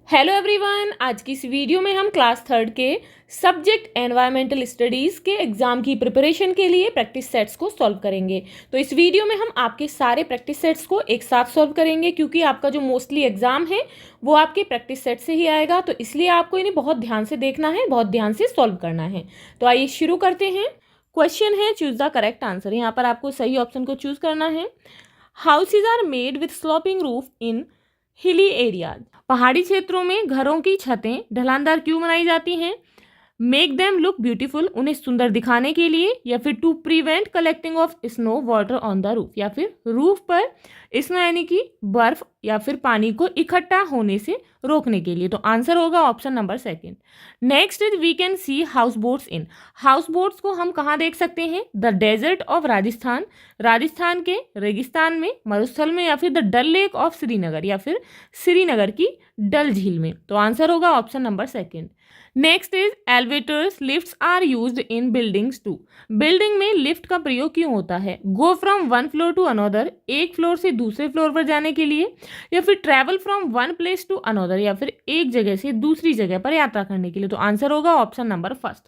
Hello everyone, आज की इस वीडियो में हम क्लास थर्ड के सब्जेक्ट एनवायरमेंटल स्टडीज़ के एग्ज़ाम की प्रिपरेशन के लिए प्रैक्टिस सेट्स को सॉल्व करेंगे। तो इस वीडियो में हम आपके सारे प्रैक्टिस सेट्स को एक साथ सॉल्व करेंगे, क्योंकि आपका जो मोस्टली एग्ज़ाम है वो आपके प्रैक्टिस सेट से ही आएगा। तो इसलिए आपको इन्हें बहुत ध्यान से देखना है, बहुत ध्यान से सॉल्व करना है। तो आइए शुरू करते हैं। क्वेश्चन है चूज द करेक्ट आंसर। यहाँ पर आपको सही ऑप्शन को चूज करना है। Houses are made with sloping roof in hilly areas. पहाड़ी क्षेत्रों में घरों की छतें ढलानदार क्यों बनाई जाती हैं? मेक देम लुक ब्यूटीफुल, उन्हें सुंदर दिखाने के लिए, या फिर to prevent collecting of snow water on the roof, या फिर रूफ पर स्नो यानी कि बर्फ या फिर पानी को इकट्ठा होने से रोकने के लिए। तो आंसर होगा option number second. Next is we can see house boats in. House boats को हम कहाँ देख सकते हैं? The desert of Rajasthan, Rajasthan के रेगिस्तान में, मरुस्थल में, या फिर the Dal lake of Srinagar, या फिर श्रीनगर की डल झील में। तो आंसर होगा option number second. Next is elevators lifts are used in buildings to. Building में लिफ्ट का प्रयोग क्यों होता है? Go from one floor to another, एक फ्लोर से दूसरे फ्लोर पर जाने के लिए, या फिर travel from one place to another, या फिर एक जगह से दूसरी जगह पर यात्रा करने के लिए। तो आंसर होगा ऑप्शन नंबर फर्स्ट।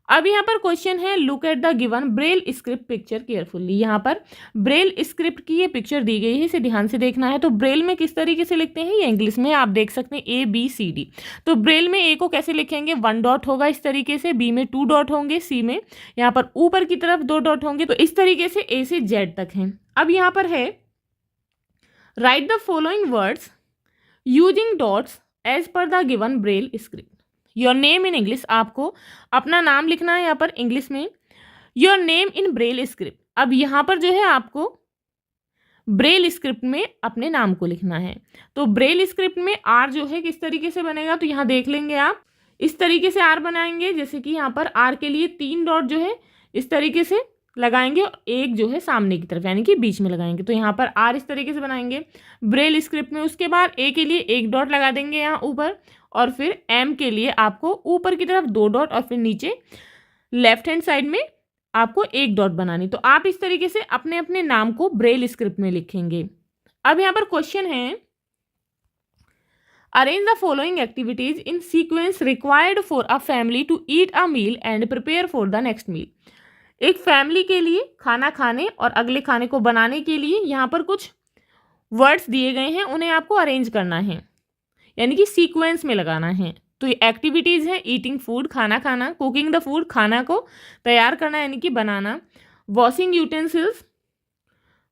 अब यहाँ पर क्वेश्चन है look at the given braille script picture carefully. यहाँ पर ब्रेल स्क्रिप्ट की ये पिक्चर दी गई है, इसे ध्यान से देखना है। तो ब्रेल में किस तरीके से लिखते हैं? ये इंग्लिश में आप देख सकते हैं ABCD। तो ब्रेल में ए को कैसे लिखेंगे? 1 डॉट होगा इस तरीके से, बी में 2 डॉट होंगे, सी में यहाँ पर ऊपर की तरफ 2 डॉट होंगे। तो इस तरीके से A से Z तक है। अब यहाँ पर है write the following words using dots as per the given braille script. Your name in English, आपको अपना नाम लिखना है यहाँ पर इंग्लिश में। Your name in braille script, अब यहाँ पर जो है आपको ब्रेल स्क्रिप्ट में अपने नाम को लिखना है। तो ब्रेल स्क्रिप्ट में आर जो है किस तरीके से बनेगा? तो यहाँ देख लेंगे आप, इस तरीके से आर बनाएंगे। जैसे कि यहाँ पर आर के लिए 3 डॉट जो है इस तरीके से लगाएंगे, और एक जो है सामने की तरफ यानी कि बीच में लगाएंगे। तो यहाँ पर आर इस तरीके से बनाएंगे ब्रेल स्क्रिप्ट में। उसके बाद ए के लिए 1 डॉट लगा देंगे यहाँ ऊपर, और फिर एम के लिए आपको ऊपर की तरफ 2 डॉट, और फिर नीचे लेफ्ट हैंड साइड में आपको 1 डॉट बनानी। तो आप इस तरीके से अपने अपने नाम को ब्रेल स्क्रिप्ट में लिखेंगे। अब यहाँ पर क्वेश्चन है arrange the following activities in sequence required for a family to eat a meal and prepare for the next meal. एक फैमिली के लिए खाना खाने और अगले खाने को बनाने के लिए यहाँ पर कुछ वर्ड्स दिए गए हैं, उन्हें आपको अरेंज करना है यानी कि सीक्वेंस में लगाना है। तो ये एक्टिविटीज़ है ईटिंग फूड, खाना खाना, कुकिंग द फूड, खाना को तैयार करना यानी कि बनाना, वॉशिंग यूटेंसिल्स,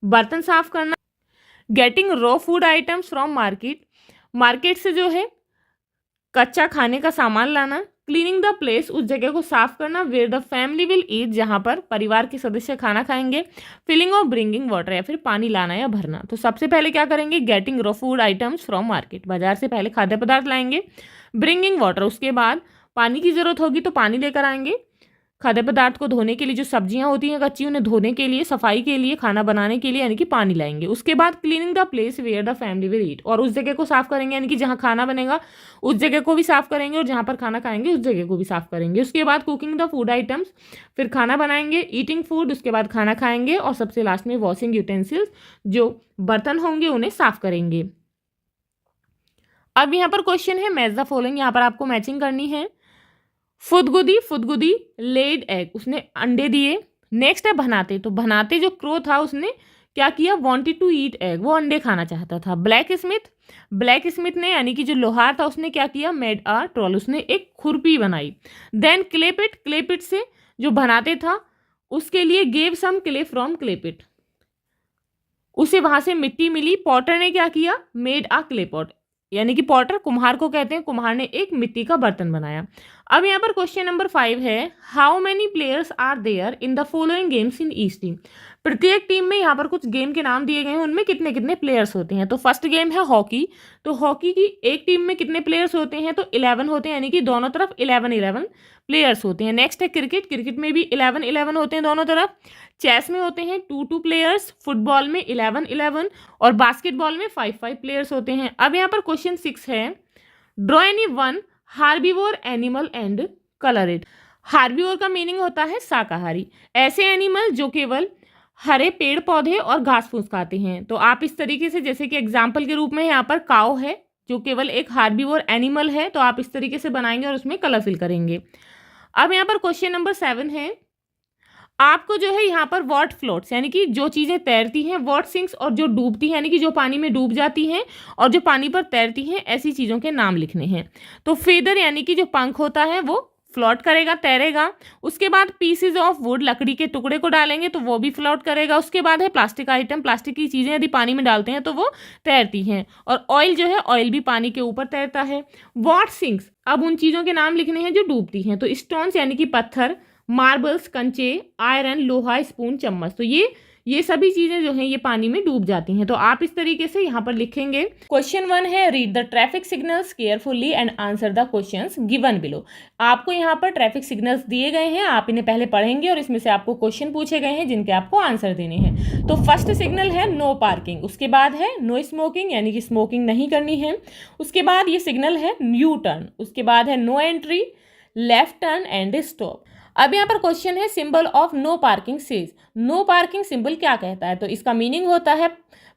बर्तन साफ करना, getting raw food items from market, market से जो है कच्चा खाने का सामान लाना, क्लीनिंग द प्लेस, उस जगह को साफ करना, where the family will eat, जहाँ पर परिवार के सदस्य खाना खाएंगे, फिलिंग और ब्रिंगिंग वाटर, या फिर पानी लाना या भरना। तो सबसे पहले क्या करेंगे? Getting raw food items from market, बाजार से पहले खाद्य पदार्थ लाएंगे। ब्रिंगिंग वाटर, उसके बाद पानी की जरूरत होगी तो पानी लेकर आएंगे। खाद्य पदार्थ को धोने के लिए, जो सब्जियां होती हैं कच्ची, उन्हें धोने के लिए, सफाई के लिए, खाना बनाने के लिए यानी कि पानी लाएंगे। उसके बाद cleaning the place where the family will eat, और उस जगह को साफ करेंगे यानी कि जहाँ खाना बनेगा उस जगह को भी साफ करेंगे, और जहाँ पर खाना खाएंगे उस जगह को भी साफ करेंगे। उसके बाद कुकिंग द फूड आइटम्स, फिर खाना बनाएंगे, ईटिंग फूड, उसके बाद खाना खाएंगे, और सबसे लास्ट में वॉशिंग यूटेंसिल्स, जो बर्तन होंगे उन्हें साफ करेंगे। अब यहाँ पर क्वेश्चन है मैच द फॉलोइंग, यहाँ पर आपको मैचिंग करनी है। फुदगुदी, फुदगुदी लेड एग, उसने अंडे दिए। नेक्स्ट है भनाते, तो भनाते जो क्रो था उसने क्या किया? वांटेड टू ईट एग, वो अंडे खाना चाहता था। ब्लैक स्मिथ, ब्लैक स्मिथ ने यानी कि जो लोहार था उसने क्या किया? मेड अ ट्रॉल, उसने एक खुरपी बनाई। देन क्लेपिट, क्लेपिट से जो भनाते था उसके लिए गेव सम क्ले फ्रॉम क्लेपिट, उसे वहां से मिट्टी मिली। पॉटर ने क्या किया? मेड अ क्ले पॉट, यानी कि पॉटर कुम्हार को कहते हैं, कुम्हार ने एक मिट्टी का बर्तन बनाया। अब यहाँ पर क्वेश्चन नंबर 5 है how many players are there in the following games in each team. प्रत्येक टीम में यहाँ पर कुछ गेम के नाम दिए गए हैं, उनमें कितने कितने प्लेयर्स होते हैं। तो फर्स्ट गेम है हॉकी, तो हॉकी की एक टीम में कितने प्लेयर्स होते हैं? तो 11 होते हैं, यानी कि दोनों तरफ 11 प्लेयर्स होते हैं। नेक्स्ट है क्रिकेट, क्रिकेट में भी 11 होते हैं दोनों तरफ। चेस में होते हैं 2 प्लेयर्स, फुटबॉल में 11 और बास्केटबॉल में 5 प्लेयर्स होते हैं। अब यहाँ पर क्वेश्चन 6 है draw any one herbivore animal and colour it. Herbivore का मीनिंग होता है शाकाहारी, ऐसे एनिमल जो केवल हरे पेड़ पौधे और घास फूस खाते हैं। तो आप इस तरीके से, जैसे कि एग्जाम्पल के रूप में यहाँ पर काऊ है, जो केवल एक हार्बीवोर एनिमल है, तो आप इस तरीके से बनाएंगे और उसमें कलर फिल करेंगे। अब यहाँ पर क्वेश्चन नंबर 7 है, आपको जो है यहाँ पर वॉट फ्लोट्स यानी कि जो चीज़ें तैरती हैं, वॉट सिंक्स और जो डूबती हैं यानी कि जो पानी में डूब जाती हैं और जो पानी पर तैरती हैं, ऐसी चीज़ों के नाम लिखने हैं। तो फेदर यानी कि जो पंख होता है वो फ्लोट करेगा, तैरेगा। उसके बाद पीसेज ऑफ वुड, लकड़ी के टुकड़े को डालेंगे तो वो भी फ्लोट करेगा। उसके बाद है प्लास्टिक आइटम, प्लास्टिक की चीज़ें यदि पानी में डालते हैं तो वो तैरती हैं। और ऑयल जो है, ऑयल भी पानी के ऊपर तैरता है। वॉट सिंक्स, अब उन चीज़ों के नाम लिखने हैं जो डूबती हैं। तो स्टोन्स यानी कि पत्थर, मार्बल्स कंचे, आयरन लोहा, स्पून चम्मच, तो ये सभी चीजें जो हैं ये पानी में डूब जाती हैं। तो आप इस तरीके से यहाँ पर लिखेंगे। क्वेश्चन 1 है, read the traffic signals carefully and answer the questions given below. आपको यहाँ पर ट्रैफिक सिग्नल्स दिए गए हैं, आप इन्हें पहले पढ़ेंगे और इसमें से आपको क्वेश्चन पूछे गए हैं जिनके आपको आंसर देने हैं। तो फर्स्ट सिग्नल है नो पार्किंग, उसके बाद है नो स्मोकिंग यानी कि स्मोकिंग नहीं करनी है। उसके बाद ये सिग्नल है यू टर्न, उसके बाद है no entry, left turn and stop. अब यहाँ पर क्वेश्चन है, symbol of no parking says, no parking symbol क्या कहता है? तो इसका मीनिंग होता है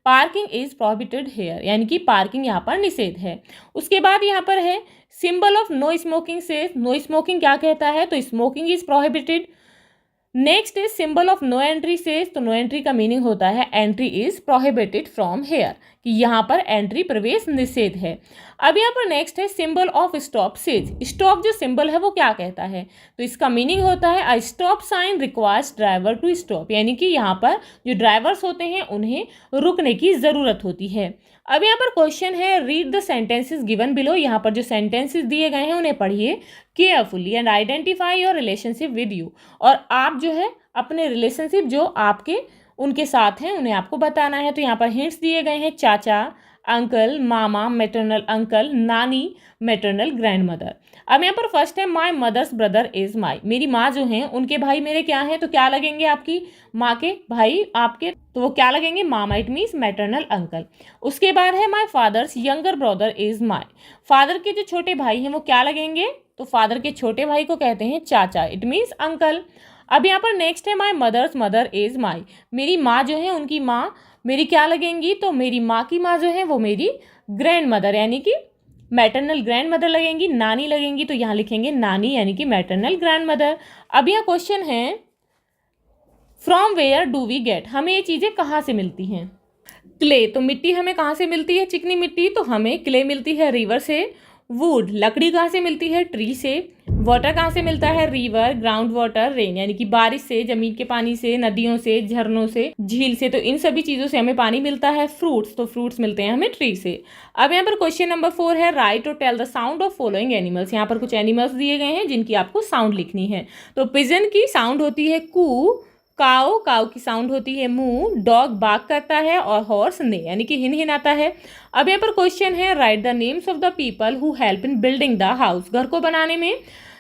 पार्किंग इज प्रोहिबिटेड हेयर, यानी कि पार्किंग यहाँ पर निषेध है। उसके बाद यहाँ पर है symbol of no smoking says, no smoking क्या कहता है? तो smoking is prohibited. Next is symbol of no entry says, तो नो एंट्री का मीनिंग होता है entry is prohibited from here, कि यहाँ पर एंट्री प्रवेश निषेध है। अब यहाँ पर नेक्स्ट है symbol of stop says, stop जो सिंबल है वो क्या कहता है? तो इसका मीनिंग होता है a stop sign requires driver to stop, यानी कि यहाँ पर जो ड्राइवर्स होते हैं उन्हें रुकने की ज़रूरत होती है। अब यहाँ पर क्वेश्चन है, read the sentences given below, यहाँ पर जो सेंटेंसेस दिए गए हैं उन्हें पढ़िए carefully and identify your relationship with you, और आप जो है अपने रिलेशनशिप जो आपके उनके साथ हैं उन्हें आपको बताना है। तो यहाँ पर हिंट्स दिए गए हैं, चाचा, अंकल, मामा मैटरनल अंकल, नानी मैटरनल ग्रैंड मदर। अब यहाँ पर फर्स्ट है, my mother's brother is my, मेरी माँ जो हैं उनके भाई मेरे क्या हैं? तो क्या लगेंगे आपकी माँ के भाई आपके? तो वो क्या लगेंगे? मामा, इट मीन्स मैटरनल अंकल। उसके बाद है, my father's younger brother is my, father के जो छोटे भाई हैं वो क्या लगेंगे? तो फादर के छोटे भाई को कहते हैं चाचा, इट मीन्स अंकल। अब यहाँ पर नेक्स्ट है, my mother's mother is my, मेरी माँ जो है उनकी माँ मेरी क्या लगेंगी? तो मेरी माँ की माँ जो है वो मेरी ग्रैंड मदर यानी कि मैटरनल ग्रैंड मदर लगेंगी, नानी लगेंगी, तो यहाँ लिखेंगे नानी यानी कि मैटरनल ग्रैंड मदर। अब यह क्वेश्चन है, from where do we get, हमें ये चीज़ें कहाँ से मिलती हैं? क्ले, तो मिट्टी हमें कहाँ से मिलती है? चिकनी मिट्टी, तो हमें क्ले मिलती है रिवर से। वुड, लकड़ी कहाँ से मिलती है? ट्री से। वाटर कहाँ से मिलता है? रिवर, ग्राउंड वाटर, रेन, यानी कि बारिश से, जमीन के पानी से, नदियों से, झरनों से, झील से, तो इन सभी चीज़ों से हमें पानी मिलता है। फ्रूट्स, तो फ्रूट्स मिलते हैं हमें ट्री से। अब यहाँ पर क्वेश्चन नंबर 4 है, राइट और tell the sound of following animals, यहाँ पर कुछ एनिमल्स दिए गए हैं जिनकी आपको साउंड लिखनी है। तो पिजन की साउंड होती है कू, काऊ, काऊ की साउंड होती है मू, डॉग बाग करता है, और हॉर्स ने यानी कि हिनहिनाता है। अब यहाँ पर क्वेश्चन है, write the names of the people who help in building the house, घर को बनाने में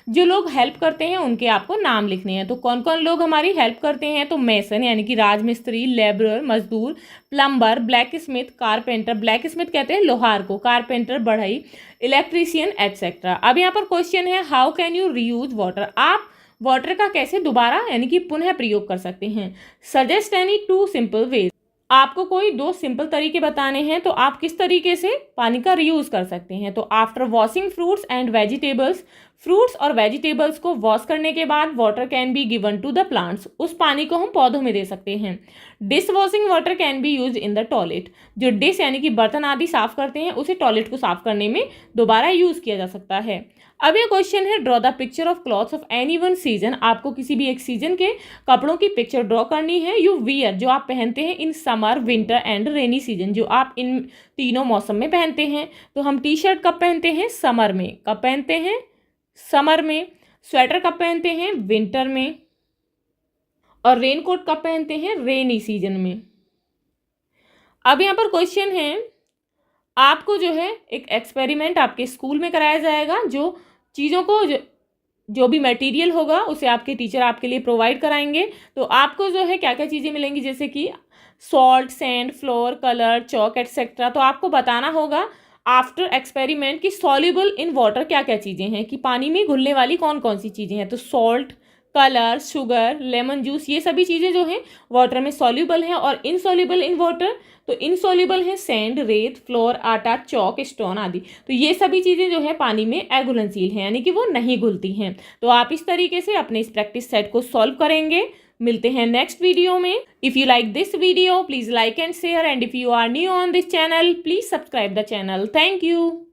जो लोग हेल्प करते हैं उनके आपको नाम लिखने हैं। तो कौन कौन लोग हमारी हेल्प करते हैं? तो मेसन यानी कि राजमिस्त्री, लेबरर मजदूर, plumber, black Smith, carpenter, black Smith कहते हैं लोहार को, कारपेंटर बढ़ई, इलेक्ट्रीशियन एटसेट्रा। अब यहाँ पर क्वेश्चन है, how can you reuse water, आप वाटर का कैसे दोबारा यानी कि पुनः प्रयोग कर सकते हैं? सजेस्ट एनी 2 सिंपल वेज, आपको कोई 2 सिंपल तरीके बताने हैं तो आप किस तरीके से पानी का रीयूज कर सकते हैं। तो after washing fruits and vegetables, fruits और वेजिटेबल्स को वॉश करने के बाद water can be given to the plants, उस पानी को हम पौधों में दे सकते हैं। Dish washing water can be use in the toilet, जो डिश यानी कि बर्तन आदि साफ करते हैं उसे टॉयलेट को साफ करने में दोबारा यूज किया जा सकता है। अब ये क्वेश्चन है, draw the picture of clothes of any one season, आपको किसी भी एक सीजन के कपड़ों की पिक्चर ड्रॉ करनी है। यू वियर, जो आप पहनते हैं in summer, winter and rainy season, जो आप इन तीनों मौसम में पहनते हैं। तो हम टी शर्ट कब पहनते हैं? समर में। कब पहनते हैं? समर में। स्वेटर कब पहनते हैं? विंटर में। और रेनकोट कब पहनते हैं? रेनी सीजन में। अब यहाँ पर क्वेश्चन है, आपको जो है एक एक्सपेरिमेंट आपके स्कूल में कराया जाएगा, जो चीज़ों को जो भी मटेरियल होगा उसे आपके टीचर आपके लिए प्रोवाइड कराएंगे। तो आपको जो है क्या क्या चीज़ें मिलेंगी, जैसे कि salt, sand, floor, colour, chalk etcetera. तो आपको बताना होगा आफ्टर एक्सपेरिमेंट कि सॉल्युबल इन वाटर क्या क्या चीज़ें हैं, कि पानी में घुलने वाली कौन कौन सी चीज़ें हैं। तो salt, colour, sugar, lemon juice, ये सभी चीज़ें जो हैं वाटर में सॉल्यूबल हैं। और इनसॉल्यूबल इन वाटर, तो इनसॉल्यूबल है सैंड, रेत, फ्लोर, आटा, चौक, स्टोन आदि। तो ये सभी चीज़ें जो है पानी में अघुलनशील हैं, यानी कि वो नहीं घुलती हैं। तो आप इस तरीके से अपने इस प्रैक्टिस सेट को सॉल्व करेंगे। मिलते हैं नेक्स्ट वीडियो में। If you like this video please like and share, and if you are new on this channel please subscribe the channel. Thank you.